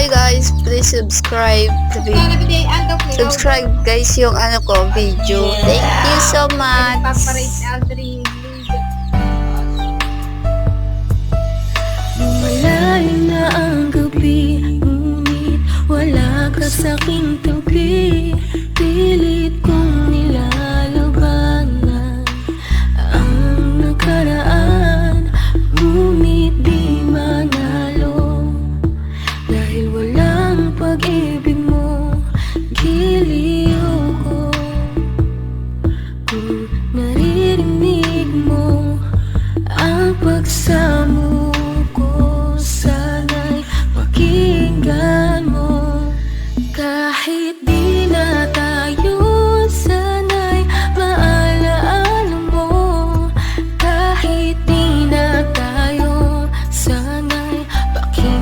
Hi guys, please subscribe subscribe guys yung ano ko video. Thank you so much. Malayo na ang gabi, ngunit wala ka sa'king